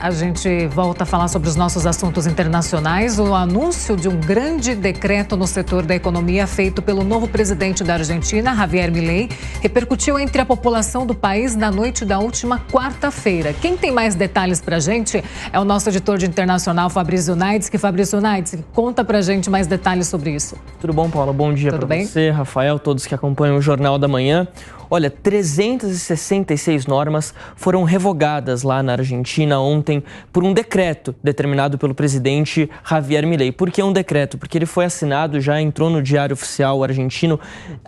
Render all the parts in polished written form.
A gente volta a falar sobre os nossos assuntos internacionais. O anúncio de um grande decreto no setor da economia feito pelo novo presidente da Argentina, Javier Milei, repercutiu entre a população do país na noite da última quarta-feira. Quem tem mais detalhes para a gente é o nosso editor de internacional, Fabrício Naidski. Fabrício Naidski, conta para a gente mais detalhes sobre isso. Tudo bom, Paula? Bom dia para você, Rafael, todos que acompanham o Jornal da Manhã. Olha, 366 normas foram revogadas lá na Argentina ontem por um decreto determinado pelo presidente Javier Milei. Por que um decreto? Porque ele foi assinado, já entrou no Diário Oficial argentino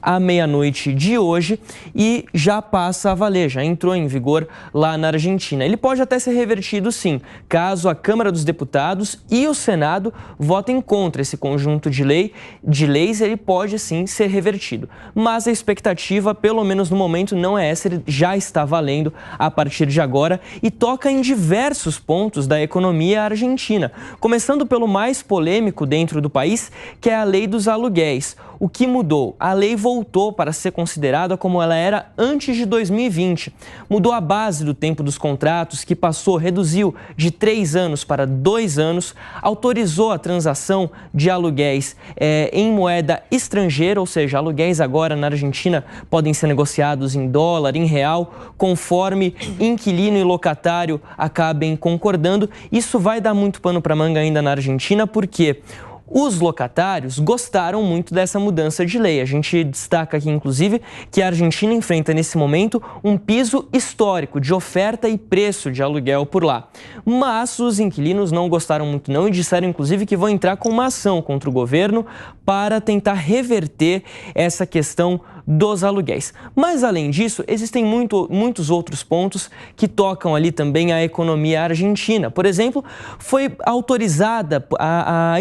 à meia-noite de hoje e já passa a valer, já entrou em vigor lá na Argentina. Ele pode até ser revertido, sim, caso a Câmara dos Deputados e o Senado votem contra esse conjunto de leis, ele pode sim ser revertido. Mas a expectativa, pelo menos no momento, não é essa, ele já está valendo a partir de agora e toca em diversos pontos da economia argentina, começando pelo mais polêmico dentro do país, que é a lei dos aluguéis. O que mudou? A lei voltou para ser considerada como ela era antes de 2020. Mudou a base do tempo dos contratos, que reduziu de 3 anos para 2 anos, autorizou a transação de aluguéis em moeda estrangeira, ou seja, aluguéis agora na Argentina podem ser negociados em dólar, em real, conforme inquilino e locatário acabem concordando. Isso vai dar muito pano para manga ainda na Argentina, porque os locatários gostaram muito dessa mudança de lei. A gente destaca aqui, inclusive, que a Argentina enfrenta nesse momento um piso histórico de oferta e preço de aluguel por lá. Mas os inquilinos não gostaram muito não e disseram, inclusive, que vão entrar com uma ação contra o governo para tentar reverter essa questão dos aluguéis. Mas, além disso, existem muitos outros pontos que tocam ali também a economia argentina. Por exemplo, foi autorizada a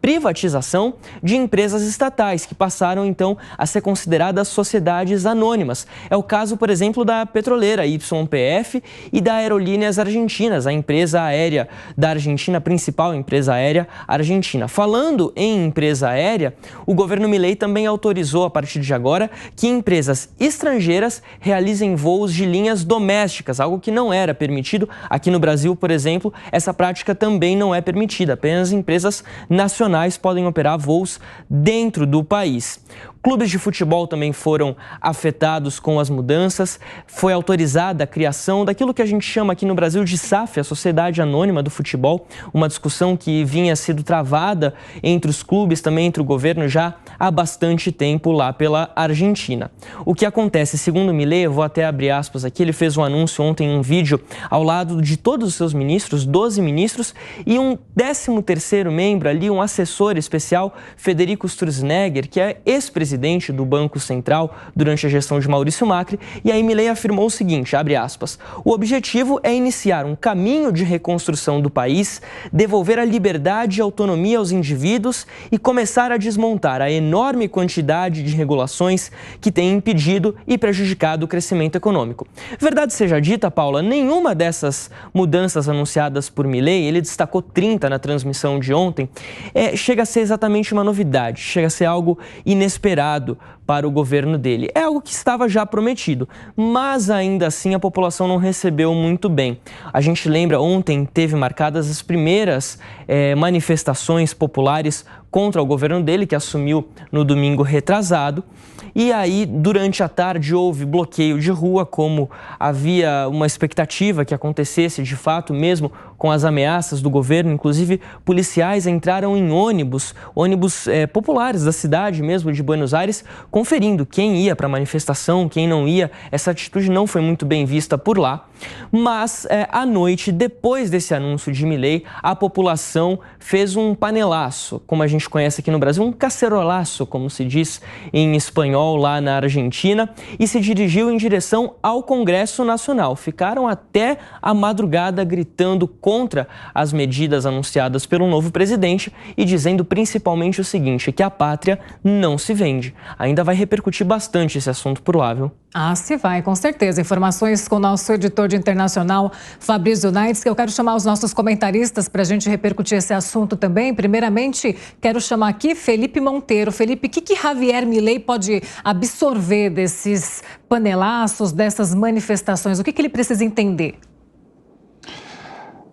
privatização de empresas estatais, que passaram, então, a ser consideradas sociedades anônimas. É o caso, por exemplo, da petroleira YPF e da Aerolíneas Argentinas, a empresa aérea da Argentina, a principal empresa aérea argentina. Falando em empresa aérea, o governo Milei também autorizou, a partir de agora, que empresas estrangeiras realizem voos de linhas domésticas, algo que não era permitido. Aqui no Brasil, por exemplo, essa prática também não é permitida. Apenas empresas nacionais podem operar voos dentro do país. Clubes de futebol também foram afetados com as mudanças. Foi autorizada a criação daquilo que a gente chama aqui no Brasil de SAF, a Sociedade Anônima do Futebol, uma discussão que vinha sendo travada entre os clubes, também entre o governo, já há bastante tempo lá pela Argentina. O que acontece, segundo Milei, eu vou até abrir aspas aqui, ele fez um anúncio ontem, um vídeo, ao lado de todos os seus ministros, 12 ministros, e um 13º membro ali, um assessor especial, Federico Sturzenegger, que é ex-presidente do Banco Central durante a gestão de Maurício Macri, e aí Milei afirmou o seguinte, abre aspas, o objetivo é iniciar um caminho de reconstrução do país, devolver a liberdade e autonomia aos indivíduos e começar a desmontar a enorme quantidade de regulações que têm impedido e prejudicado o crescimento econômico. Verdade seja dita, Paula, nenhuma dessas mudanças anunciadas por Milei, ele destacou 30 na transmissão de ontem, chega a ser exatamente uma novidade, chega a ser algo inesperado para o governo dele. É algo que estava já prometido, mas ainda assim a população não recebeu muito bem. A gente lembra, ontem teve marcadas as primeiras manifestações populares contra o governo dele, que assumiu no domingo retrasado. E aí, durante a tarde, houve bloqueio de rua, como havia uma expectativa que acontecesse de fato, mesmo com as ameaças do governo. Inclusive, policiais entraram em ônibus populares da cidade mesmo de Buenos Aires, conferindo quem ia para a manifestação, quem não ia. Essa atitude não foi muito bem vista por lá. Mas, à noite, depois desse anúncio de Milei, a população fez um panelaço, como a gente conhece aqui no Brasil, um cacerolaço, como se diz em espanhol lá na Argentina, e se dirigiu em direção ao Congresso Nacional. Ficaram até a madrugada gritando contra as medidas anunciadas pelo novo presidente e dizendo principalmente o seguinte, que a pátria não se vende. Ainda vai repercutir bastante esse assunto por lá, viu? Ah, se vai, com certeza. Informações com o nosso editor de internacional, Fabrício Naidski. Eu quero chamar os nossos comentaristas para a gente repercutir esse assunto também. Primeiramente, quero chamar aqui Felipe Monteiro. Felipe, o que Javier Milei pode absorver desses panelaços, dessas manifestações? O que ele precisa entender?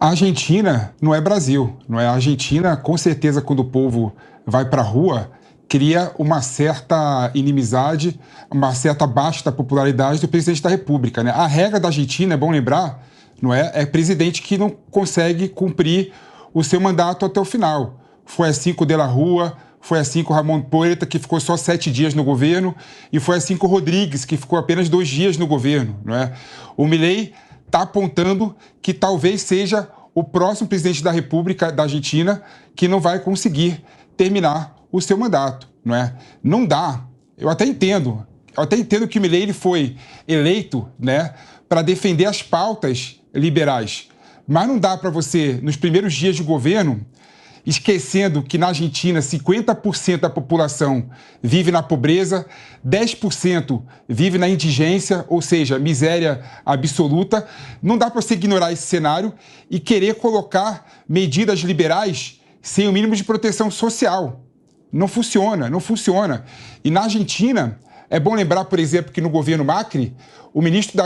A Argentina não é Brasil, não é? A Argentina, com certeza, quando o povo vai para a rua, cria uma certa inimizade, uma certa baixa da popularidade do presidente da República, né? A regra da Argentina, é bom lembrar, não é? É presidente que não consegue cumprir o seu mandato até o final. Foi assim com o De la Rúa, foi assim com o Ramon Puerta, que ficou só 7 dias no governo, e foi assim com o Rodrigues, que ficou apenas 2 dias no governo, não é? O Milei está apontando que talvez seja o próximo presidente da República da Argentina que não vai conseguir terminar o seu mandato, não é? Não dá. Eu até entendo que o Milei ele foi eleito, né, para defender as pautas liberais, mas não dá para você, nos primeiros dias de governo, esquecendo que na Argentina 50% da população vive na pobreza, 10% vive na indigência, ou seja, miséria absoluta. Não dá para você ignorar esse cenário e querer colocar medidas liberais sem o mínimo de proteção social. Não funciona, não funciona. E na Argentina, é bom lembrar, por exemplo, que no governo Macri, o ministro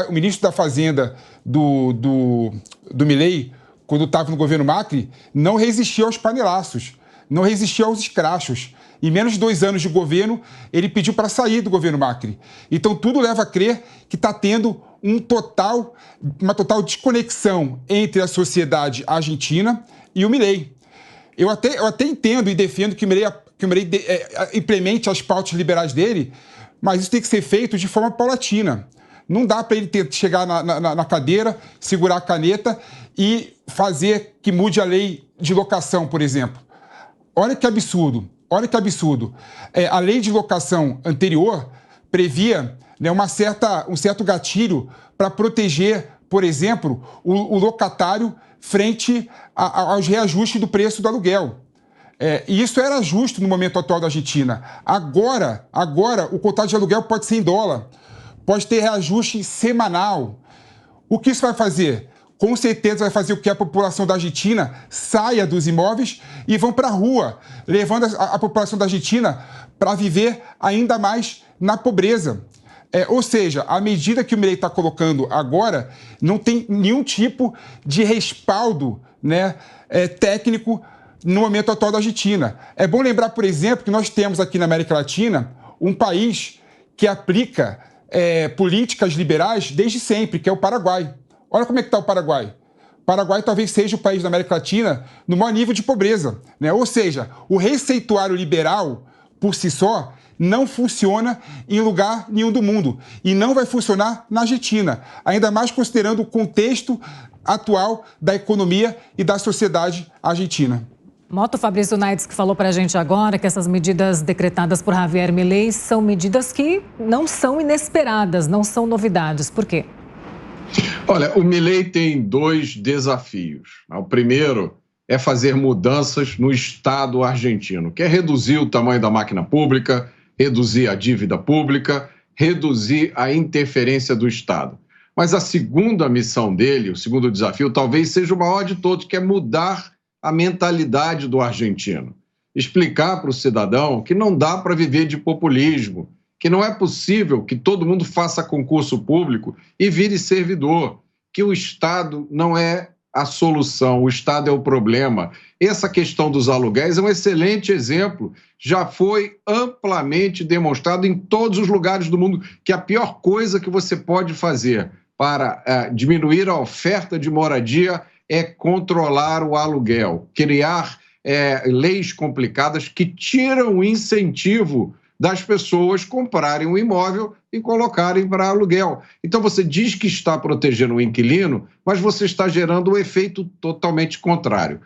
da Fazenda do Milei, quando estava no governo Macri, não resistiu aos panelaços, não resistiu aos escrachos. Em menos de 2 anos de governo, ele pediu para sair do governo Macri. Então, tudo leva a crer que está tendo uma total desconexão entre a sociedade argentina e o Milei. Eu até entendo e defendo que o Milei implemente as pautas liberais dele, mas isso tem que ser feito de forma paulatina. Não dá para ele chegar na cadeira, segurar a caneta e fazer que mude a lei de locação, por exemplo. Olha que absurdo, olha que absurdo. A lei de locação anterior previa, né, um certo gatilho para proteger, por exemplo, o locatário frente aos reajustes do preço do aluguel. E isso era justo no momento atual da Argentina. Agora o contrato de aluguel pode ser em dólar, pode ter reajuste semanal. O que isso vai fazer? Com certeza vai fazer com que a população da Argentina saia dos imóveis e vão para a rua, levando a população da Argentina para viver ainda mais na pobreza. Ou seja, a medida que o Milei está colocando agora não tem nenhum tipo de respaldo, né, técnico no momento atual da Argentina. É bom lembrar, por exemplo, que nós temos aqui na América Latina um país que aplica políticas liberais desde sempre, que é o Paraguai. Olha como é que está o Paraguai. O Paraguai talvez seja o país da América Latina no maior nível de pobreza, né? Ou seja, o receituário liberal, por si só, não funciona em lugar nenhum do mundo. E não vai funcionar na Argentina, ainda mais considerando o contexto atual da economia e da sociedade argentina. Moto Fabrício Naides, que falou para a gente agora que essas medidas decretadas por Javier Milei são medidas que não são inesperadas, não são novidades. Por quê? Olha, o Milei tem 2 desafios. O primeiro é fazer mudanças no Estado argentino, que é reduzir o tamanho da máquina pública, reduzir a dívida pública, reduzir a interferência do Estado. Mas a segunda missão dele, o segundo desafio, talvez seja o maior de todos, que é mudar a mentalidade do argentino. Explicar para o cidadão que não dá para viver de populismo, que não é possível que todo mundo faça concurso público e vire servidor, que o Estado não é a solução, o Estado é o problema. Essa questão dos aluguéis é um excelente exemplo, já foi amplamente demonstrado em todos os lugares do mundo que a pior coisa que você pode fazer para diminuir a oferta de moradia é controlar o aluguel, criar leis complicadas que tiram o incentivo das pessoas comprarem um imóvel e colocarem para aluguel. Então você diz que está protegendo o inquilino, mas você está gerando um efeito totalmente contrário.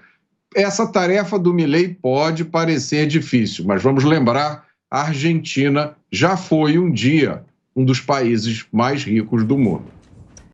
Essa tarefa do Milei pode parecer difícil, mas vamos lembrar, a Argentina já foi um dia um dos países mais ricos do mundo.